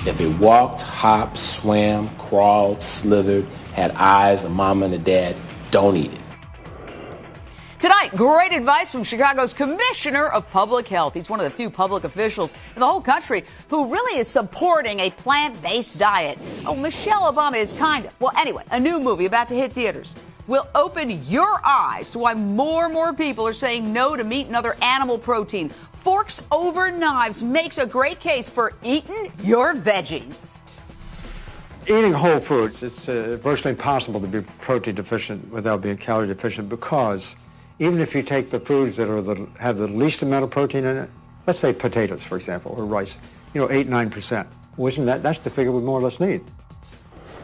If it walked, hopped, swam, crawled, slithered, had eyes, a mama and a dad, don't eat it. Tonight, great advice from Chicago's Commissioner of Public Health. He's one of the few public officials in the whole country who really is supporting a plant-based diet. Oh, Michelle Obama is kind of. Well, anyway, a new movie about to hit theaters will open your eyes to why more and more people are saying no to meat and other animal protein. Forks Over Knives makes a great case for eating your veggies. Eating whole foods, it's virtually impossible to be protein deficient without being calorie deficient, because even if you take the foods that have the least amount of protein in it, let's say potatoes, for example, or rice, 8-9%. Well, that's the figure we more or less need.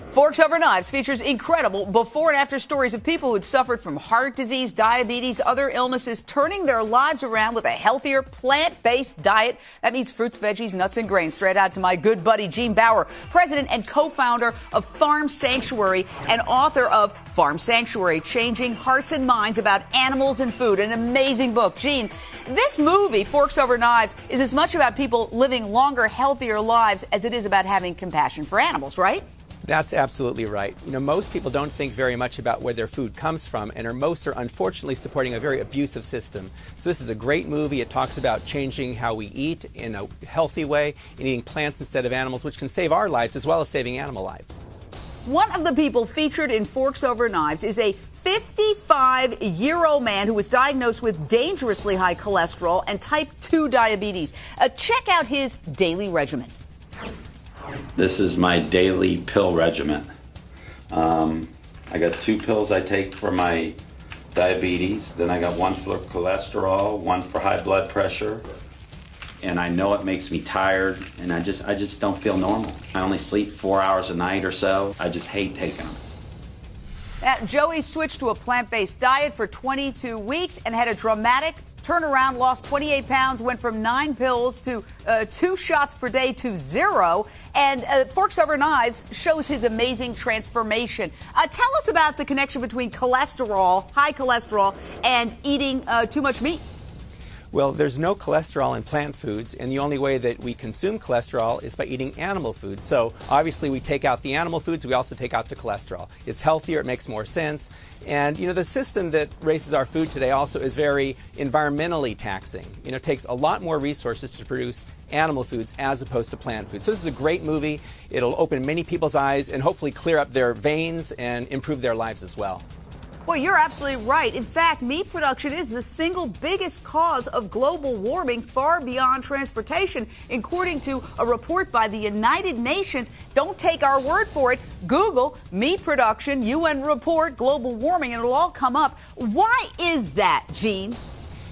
Forks Over Knives features incredible before and after stories of people who had suffered from heart disease, diabetes, other illnesses, turning their lives around with a healthier, plant-based diet. That means fruits, veggies, nuts, and grains. Straight out to my good buddy, Gene Bauer, president and co-founder of Farm Sanctuary and author of Farm Sanctuary, Changing Hearts and Minds About Animals and Food, an amazing book. Gene, this movie, Forks Over Knives, is as much about people living longer, healthier lives as it is about having compassion for animals, right? That's absolutely right. Most people don't think very much about where their food comes from, and most are unfortunately supporting a very abusive system. So this is a great movie. It talks about changing how we eat in a healthy way and eating plants instead of animals, which can save our lives as well as saving animal lives. One of the people featured in Forks Over Knives is a 55-year-old man who was diagnosed with dangerously high cholesterol and type 2 diabetes. Check out his daily regimen. This is my daily pill regimen. I got 2 pills I take for my diabetes. Then I got 1 for cholesterol, 1 for high blood pressure. And I know it makes me tired, and I just don't feel normal. I only sleep 4 hours a night or so. I just hate taking them. Joey switched to a plant-based diet for 22 weeks and had a dramatic turnaround, lost 28 pounds, went from 9 pills to 2 shots per day to 0. And Forks Over Knives shows his amazing transformation. Tell us about the connection between cholesterol, high cholesterol, and eating too much meat. Well, there's no cholesterol in plant foods, and the only way that we consume cholesterol is by eating animal foods. So obviously we take out the animal foods, we also take out the cholesterol. It's healthier, it makes more sense. And, the system that raises our food today also is very environmentally taxing. It takes a lot more resources to produce animal foods as opposed to plant foods. So this is a great movie. It'll open many people's eyes and hopefully clear up their veins and improve their lives as well. Well, you're absolutely right. In fact, meat production is the single biggest cause of global warming, far beyond transportation, according to a report by the United Nations. Don't take our word for it. Google meat production, UN report, global warming, and it'll all come up. Why is that, Gene?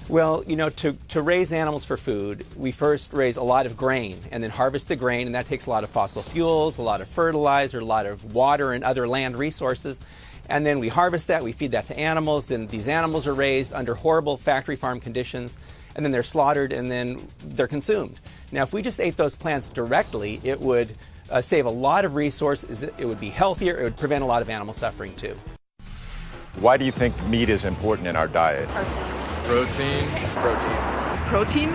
Well, to raise animals for food, we first raise a lot of grain and then harvest the grain, and that takes a lot of fossil fuels, a lot of fertilizer, a lot of water and other land resources. And then we harvest that, we feed that to animals, and these animals are raised under horrible factory farm conditions, and then they're slaughtered, and then they're consumed. Now, if we just ate those plants directly, it would save a lot of resources, it would be healthier, it would prevent a lot of animal suffering too. Why do you think meat is important in our diet? Protein. Protein.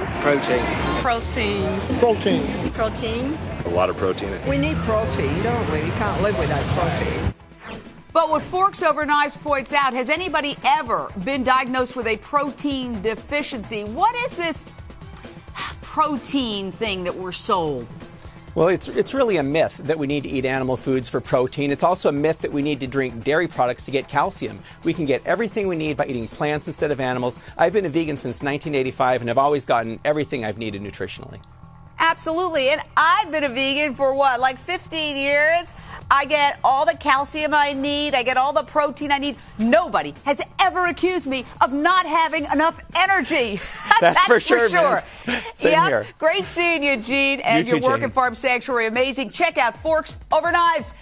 A lot of protein. We need protein, don't we? We can't live without protein. But what Forks Over Knives points out, has anybody ever been diagnosed with a protein deficiency? What is this protein thing that we're sold? Well, it's really a myth that we need to eat animal foods for protein. It's also a myth that we need to drink dairy products to get calcium. We can get everything we need by eating plants instead of animals. I've been a vegan since 1985, and I've always gotten everything I've needed nutritionally. Absolutely. And I've been a vegan for 15 years? I get all the calcium I need. I get all the protein I need. Nobody has ever accused me of not having enough energy. That's for sure. Man. Same here. Great seeing you, Gene. And your work at Farm Sanctuary, amazing. Check out Forks Over Knives.